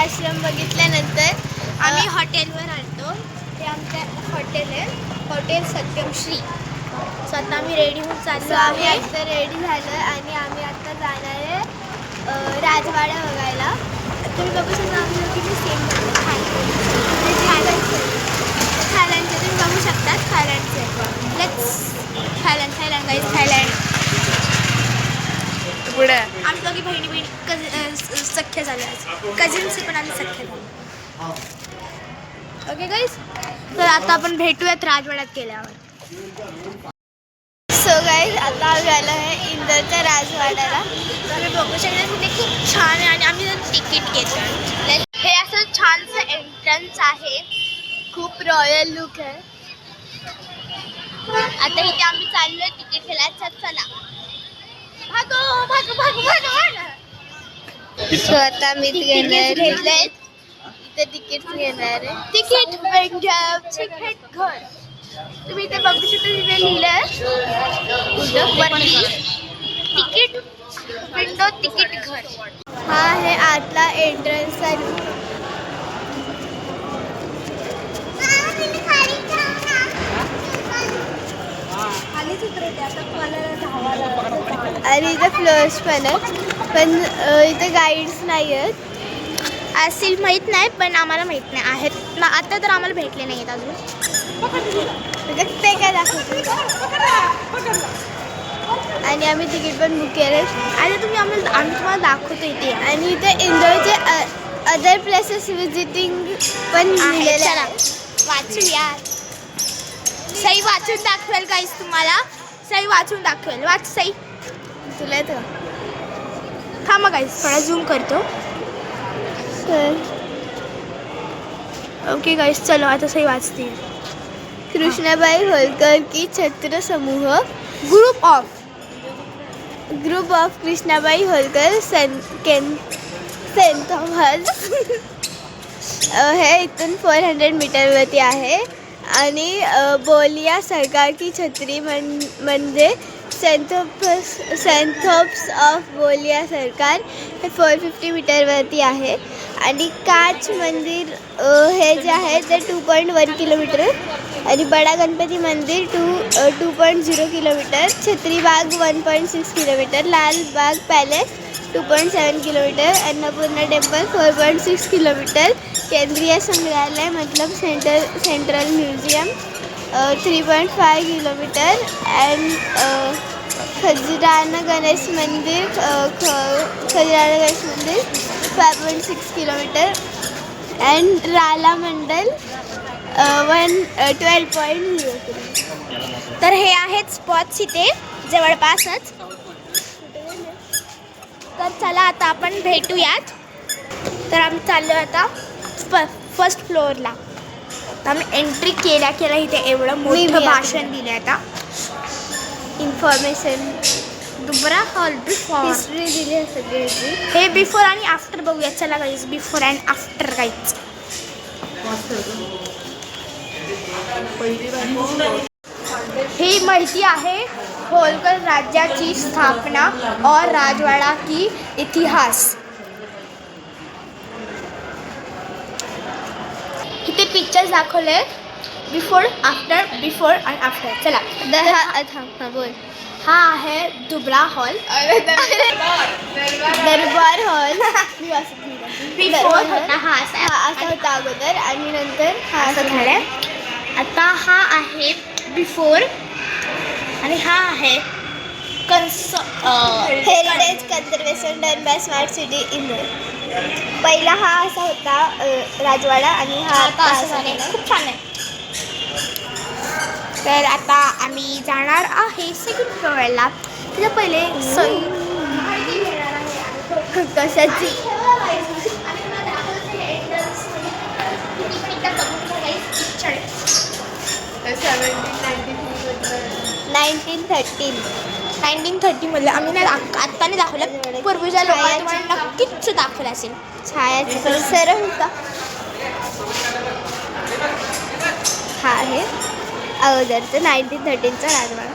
आश्रम बघितल्यानंतर आम्ही हॉटेलवर आलतो. हे आमचं हॉटेल आहे, हॉटेल सत्यमश्री. सो आता आम्ही रेडी होऊन चाललो आहे. आता रेडी झालं आणि आम्ही आता जाणार आहे राजवाडा बघायला. तुम्ही बघू शकता आम्ही किती सेम थायलंडचे तुम्ही बघू शकता. थायलंडचे लेट्स थायलंड गाईज थायलंड. पुढे आम्ही दोघी बहिणी सख्य झाले. कझिन्स पण आम्ही सख्य झालो. ओके गाईज, तर आता आपण भेटूयात राजवाड्यात गेल्यावर. सो गाईज आता आम्ही आलो आहे इंदोरच्या राजवाड्याला. तुम्ही बघू शकता तिथे खूप छान आहे आणि आम्ही तिकीट घेतो. हे असं छानसं एंट्रन्स आहे, खूप रॉयल लुक आहे. आता इथे आम्ही चाललोय तिकीट घ्यायला. चला भागो भागो भागो भागो. सो आता मी घेतलंय इथे तिकीट घेणार आहे. तिकीट तिकीट घर. तुम्ही इथे बघू शकता तिथे लिहिलंय तिकीट विंडो तिकीट घर. हा आहे आतला एंट्रन्स आहे. आणि इथे फ्लोअर्स पण आहेत, पण इथे गाईड्स नाही आहेत. असेल माहीत नाही, पण आम्हाला माहीत नाही आहेत. आता तर आम्हाला भेटले नाही आहेत अजून. ते काय दाखवतो. आणि आम्ही तिकीट पण बुक केले आणि आम्ही तुम्हाला दाखवतो इथे. आणि इथे इंदोरचे अदर प्लेसेस विजिटिंग पण लिहिलेले आहेत. वाचूया. सई वाचून दाखवेल काहीच तुम्हाला. सई वाचून दाखवेल. वाच सई. तुला येतं थांबा गाईस थोडा झूम करतो. ओके गाईस चलो आता सही वाचते. कृष्णाबाई होलकर की छत्र समूह group of Krishnabai Holkar Saint Thomas हे इथून 400 मीटरवरती आहे. आणि बोलिया सरकार की छत्री म्हणजे सेंट थॉमस ऑफ बोलिया सरकार हे 450 मीटरवरती आहे. आणि काच मंदिर हे जे आहे ते 2.1 किलोमीटर. आणि बडा गणपती मंदिर 2.0 kilometre. Chhatribagh 1.6 kilometre. Lalbagh palace 2.7 kilometre. Annapurna temple 4.6 kilometre. केंद्रीय संग्रहालय मतलब central museum 3.5 kilometre. And Khajrana Ganesh मंदिर 5.6 kilometre. And Ralamandal 12.0 kilometre. तर हे आहेत स्पॉट्स इथे जवळपासच. तर चला आता आपण भेटूयात. तर आम्ही चाललो आता फर्स्ट फ्लोअरला. तर आम्ही एंट्री केल्या इथे एवढं मोठं भाषण दिलं. आता इन्फॉर्मेशन दुबरा हॉल हिस्ट्री दिली आहे सगळी. हे बिफोर आणि आफ्टर बघूया. चला guys before and after guys. ही माहिती आहे होलकर राज्याची स्थापना और राजवाड़ा की इतिहास. इथे पिक्चर्स दाखवले बिफोर अँड आफ्टर. चला बोल. हा आहे दुबरा हॉल, दरबार हॉल. बिफोर होता हा असा होता अगोदर आणि नंतर हा असं झालं. आता हा आहे बिफोर आणि हा आहे heritage conservation done by smart city Indore. पहिला हा असा होता राजवाडा आणि हा आता असा झाला. खूप छान आहे. तर आता आम्ही जाणार आहे सेकंड फ्लोअरला. त्याच्या पहिले सई माहिती घेणार आहे कशाची. नाईन्टीन 1930 मधलं आम्ही नाही आत्ता नाही दाखवलं. पूर्वीच्या लोकांना तुम्हाला नक्कीच दाखवलं असेल. छायाचित्र सरळ होता. हा आहे अगोदरचं 1913चा राजवाडा.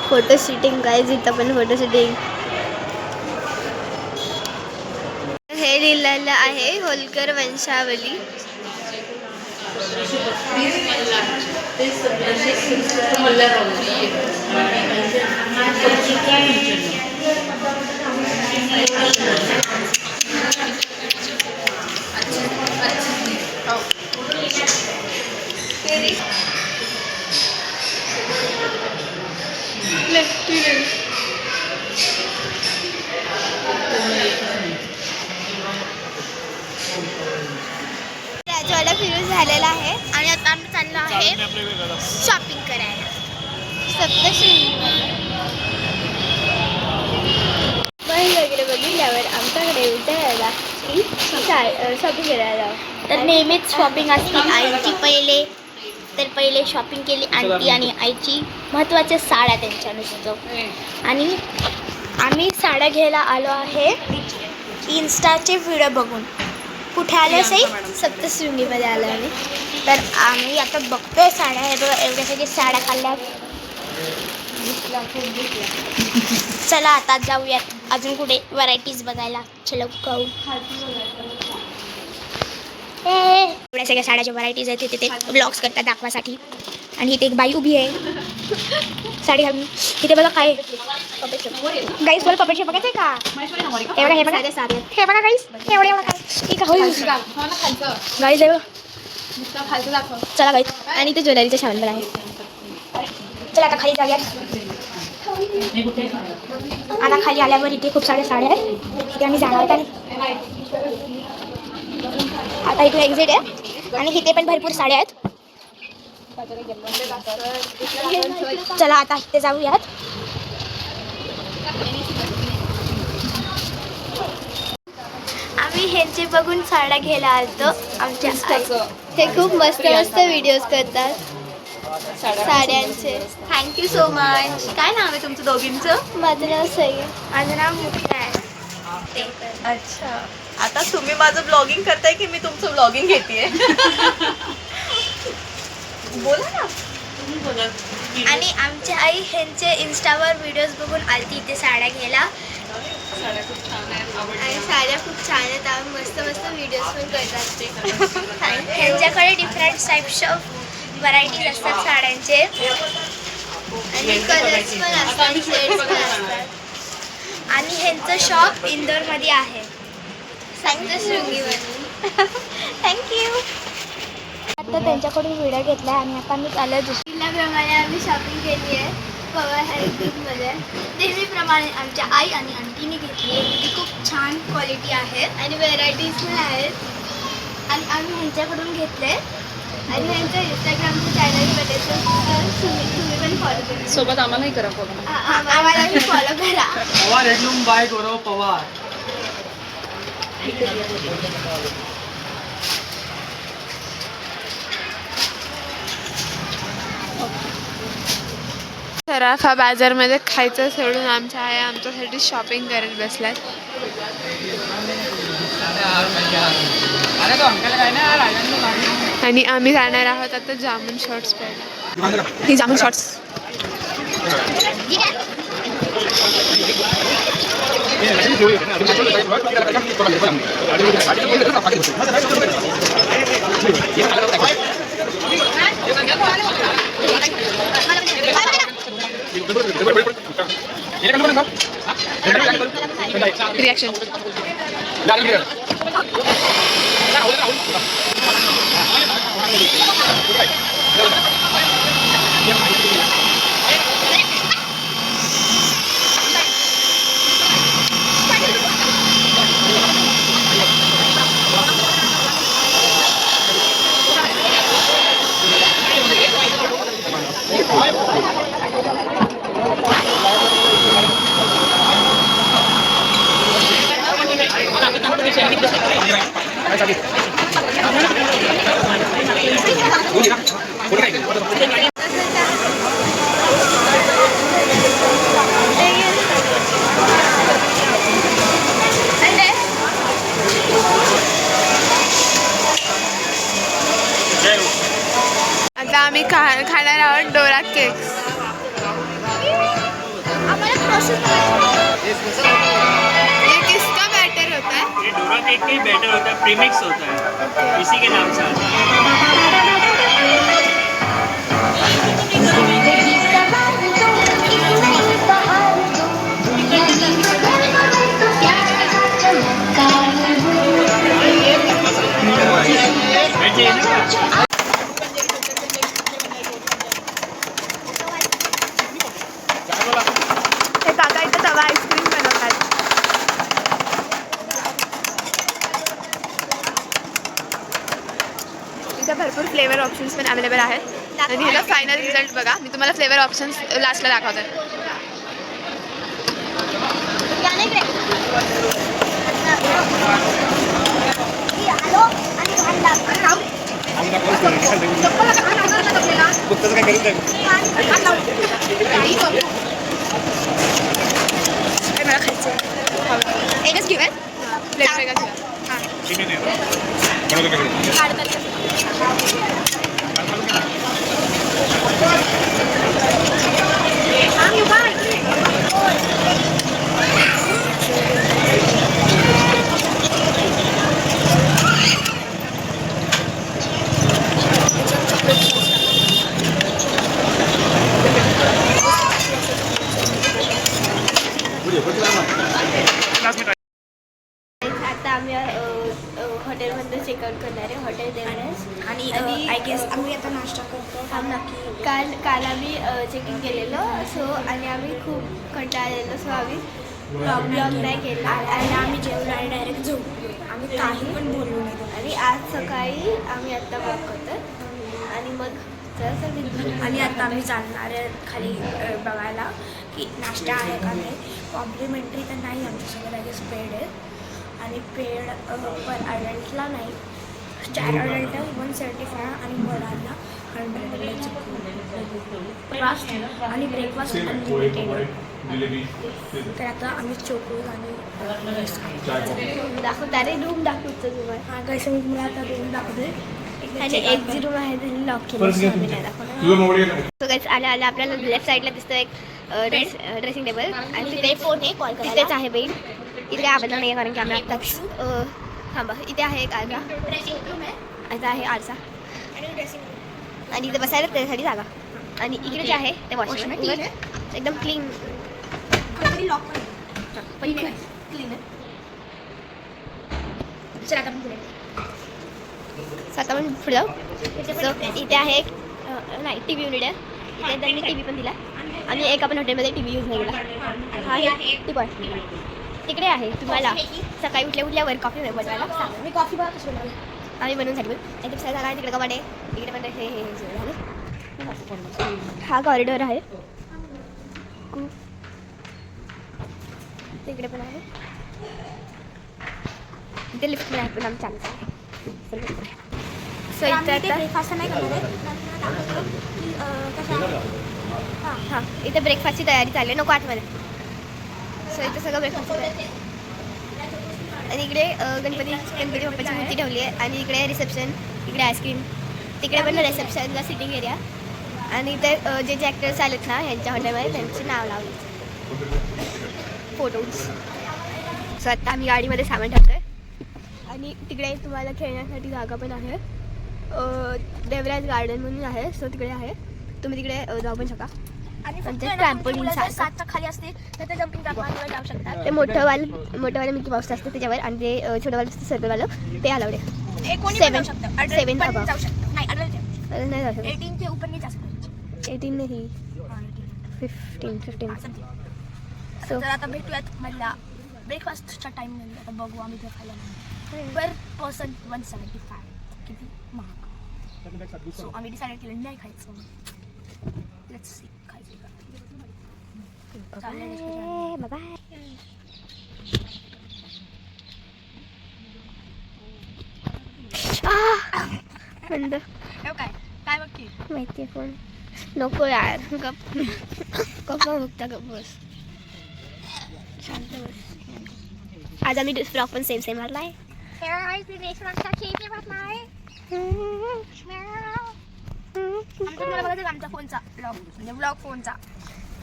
फोटो शूटिंग गाइस, इथं पण फोटो शूटिंग. हे लिहिलेलं आहे होलकर वंशावली. राजवाडा फिरून झालेला आहे आणि आता आम्ही चाललो आहे शॉपिंग करायला सप्तशृंगी वगैरे बघितल्यावर आमच्याकडे उतरायला शॉपिंग करायला जाऊ. तर नेहमीच शॉपिंग असते आईची. पहिले शॉपिंग केली आंटी आणि आईची महत्त्वाच्या साड्या त्यांच्या नुसतं. आणि आम्ही साड्या घ्यायला आलो आहे इन्स्टाचे व्हिडिओ बघून. कुठे आलो सई? सप्तशृंगीमध्ये आलो आम्ही. तर आम्ही आता बघतोय साड्या. हे बघा एवढ्या सगळ्या साड्या काढल्या. चला आता जाऊयात अजून कुठे व्हरायटीज बघायला. चलो खाऊ. एवढ्या सगळ्या साड्याच्या व्हरायटीज आहेत तिथे ब्लॉग्स करतात दाखवासाठी. आणि इथे एक बाई उभी आहे साडी घालून. इथे बघा काय गाईस, मला पपेट शॉप बघायचं का? हे बघा हे बघा हे बघा गाईस, एवढं एवढं काय गाईस आहे. चला गाईस. आणि इथे ज्वेलरीचं सामान पण आहे. चला आता खाली जाऊयात. आता खाली आल्यावर इथे खूप साऱ्या साड्या आहेत. इथे आम्ही जाणार आहोत. आता इथे एक्झिट आहे आणि इथे पण भरपूर साड्या आहेत. चला आता इथे जाऊयात. आम्ही ह्यांचे बघून साड्या घ्यायला आलतो. आमच्या हे खूप मस्त मस्त व्हिडिओज करतात साड्यांचे. Thank you so much. काय नाव आहे तुमचं दोघींचं? माझं नाव सई. माझं नाव मुक्ता आहे. अच्छा, आता तुम्ही माझं ब्लॉगिंग करताय की मी तुमचं ब्लॉगिंग घेतेय? बोला ना. आणि आमची आई ह्यांचे इन्स्टावर व्हिडिओज बघून आलती इथे साड्या घ्यायला. आणि साड्या खूप छान आहेत. आम्ही मस्त मस्त व्हिडिओज पण करतात. ह्यांच्याकडे डिफरंट टाईप्स ऑफ व्हरायटीज असतात साड्यांचे. आणि कलर्स पण असतात, शेड्स पण असतात. आणि ह्यांचं शॉप इंदोरमध्ये आहे, सप्तशृंगीवर. थँक्यू. आता त्यांच्याकडून व्हिडिओ घेतला आणि आता आम्ही चाललो दुसऱ्याप्रमाणे आम्ही शॉपिंग केली आहे पवार हेल्थमध्ये. नेहमीप्रमाणे आमच्या आई आणि आंटीने घेतली आहे. ती खूप छान क्वालिटी आहे आणि व्हेरायटीज पण आहेत. आणि आम्ही ह्यांच्याकडून घेतले. आणि ह्यांचं इंस्टाग्रामचं चॅनल बघायचं तुम्ही पण फॉलो करा. सोबत आम्हालाही करा फॉलो. आम्हालाही फॉलो करा. पवार हेडलूम बाय गौरव पवार. सराफा बाजारमध्ये खायचं सोडून आमच्या आया आमच्यासाठी शॉपिंग करत बसल्यात. आणि आम्ही जाणार आहोत आता जामून शॉर्ट्स पाहिजे. ही जामून शॉर्ट्स रिॲक्शन. आम्ही खाणार आहोत डोरा केक्स. आम्हाला प्रोसेस ये किसका बैटर होता है? ये डोरा केक का ही बैटर होता है, प्रीमिक्स होता है, इसी के नाम से आता है. हे काका इथं तवा आईस्क्रीम बनवतात. इथं भरपूर फ्लेवर ऑप्शन्स पण अवेलेबल आहेत आणि ह्याला फायनल रिझल्ट बघा. मी तुम्हाला फ्लेवर ऑप्शन्स लास्टला दाखवते. मला खायचं एकच घेऊया. फ्लेवर वेगळा घ्या. आता आम्ही हॉटेलमध्ये चेकआउट करणार आहे. हॉटेल देवरेज आणि आय गेस आम्ही आता नाश्ता करतो. हा नक्की काल आम्ही चेकिंग केलेलं सो आणि आम्ही खूप कंटाळलेलो सो आम्ही ब्लॉग नाही केला आणि आम्ही जेवण आणि डायरेक्ट झोपलो. आम्ही काही पण बोललो नाही आणि आज सकाळी आम्ही आत्ता ब्लॉग करतो आणि मग आणि आता आम्ही चालणार आहे खाली बघायला की नाश्ता आहे का नाही. कॉम्प्लिमेंटरी तर नाही आमच्यासोबत आय गेस पेड आहे आणि पेड पर अडल्टला नाही. 4 अडल्ट 175 आणि मुलांना 100 ब्रेकफास्ट आणि ब्रेकफास्ट अनलिमिटेड. तर आता आम्ही चोकोज आणि दाखवता रे रूम दाखवतो तुम्हाला. हां कसं मी तुम्हाला आता रूम दाखवते आणि एक जी रूम आहे त्यांनी लॉक केलं. सो गाईस आल्या आपल्याला लेफ्ट साईडला दिसतं एक ड्रेसिंग टेबल आणि तिथे फोन आहे कॉल तिथेच आहे बेड. इथे काय आवाज नाही आहे कारण की आम्ही आत्ताच थांबा. इथे आहे एक आरसा ड्रेसिंग रूम आहे. आता आहे आरसा आणि इथे बसायला त्यासाठी जागा आणि इकडे जे आहे ते वॉशरूम एकदम क्लीन लॉक पण क्लीन आहे. चला आता पुढे आपण पुढे जाऊ. सो इथे आहे एक नाही टी व्ही युनिट आहे. इथे त्यांनी टी व्ही पण दिला आणि एक आपण हॉटेलमध्ये टी व्ही यूज नाही केला. हा आहे टीपॉय तिकडे आहे. तुम्हाला सकाळी उठल्यावर कॉफी बनवायला सांगा. मी कॉफी बघा कशी बनवली आम्ही बनवून झाली. आणि दुसऱ्या जागा आहे तिकडे कपाट आहे. तिकडे पण हे झालं. हा कॉरिडॉर आहे. तिकडे पण आहे. इथे लिफ्ट आहे पण आम्ही चालू. सो इथे आता ब्रेकफास्ट नाही करणार हां हां इथे ब्रेकफास्टची तयारी चालली आहे. नको आतमध्ये. सो इथे सगळं ब्रेकफास्ट आणि इकडे गणपती बाप्पाची मूर्ती ठेवली आहे आणि इकडे रिसेप्शन. इकडे आईस्क्रीम. तिकडे पण रिसेप्शनला सिटिंग एरिया आणि इथे जे ॲक्टर्स आलेत ना ह्यांच्या हॉटेलमध्ये त्यांचे नाव लावले फोटोज. सो आत्ता आम्ही गाडीमध्ये सामान ठेवतो आहे आणि तिकडे तुम्हाला खेळण्यासाठी जागा पण आहे. देवराज गार्डन म्हणून आहे. सो तिकडे आहे. तुम्ही तिकडे जाऊ पण शकता आणि ट्रॅम्पोलिन खाली असते तर ते जम्पिंग जाऊ शकतात. ते मोठंवालं मिकी माऊस असतं त्याच्यावर आणि ते छोटंवालं असतं सर्कलवालं ते अलाउड आहे. 7 नाही जाऊ शकत. 18 के ऊपर नाही जास्त. 18 नाही 15. सो आता भेटूयात मला ब्रेकफास्टच्या टाईममध्ये. आता बघू आम्ही ते खायला पर पर्सन 175 किती महाग. सो आम्ही डिसाईड केलं नाही खायचं. लेट्स सी खायचं का. बाय बंद काय बघ माहिती फोन नको यार. गप बघता गप बस शांत बस. आज आम्ही फ्रॉक पण सेम घातलाय. आज मी नेक्स्ट केक घातलाय. तुम्हाला बघायचं आमच्या फोनचा ब्लॉग म्हणजे ब्लॉग फोनचा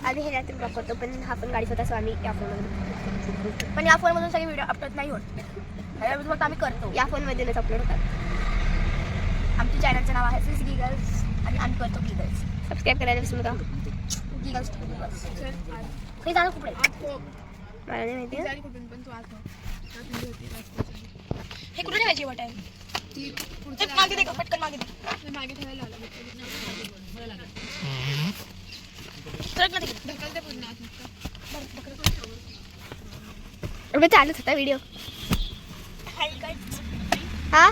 आम्ही हे रात्री ब्लॉग करतो पण हा पण गाडीत होता सो आम्ही या फोनमधून पण या फोनमधून सगळे व्हिडिओ अपलोड नाही होत फक्त आम्ही करतो या फोनमधूनच अपलोड होतात आमच्या चॅनलचं नाव आहे फिस गिगल्स आणि आम्ही करतो गिगल्स सबस्क्राईब करायला विसरू नका गिगल्स काही झालं खूप मला नाही माहिती हे कुठे ठेवायची वाटाय मागे दे पटकन मागे दे मागे ठेवायला चालूच होता व्हिडिओ हा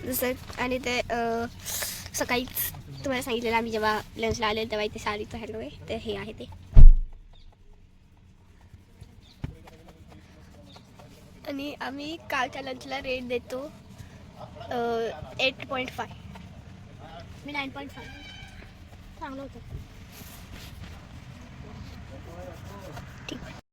जसं आणि ते सकाळीच तुम्हाला सांगितलेलं आम्ही जेव्हा लंचला आले तेव्हा इथे साडीचं हॅलो आहे तर हे आहे ते आणि आम्ही कालच्या लंचला रेट देतो 8.5 मी 9.5 चांगलं होतं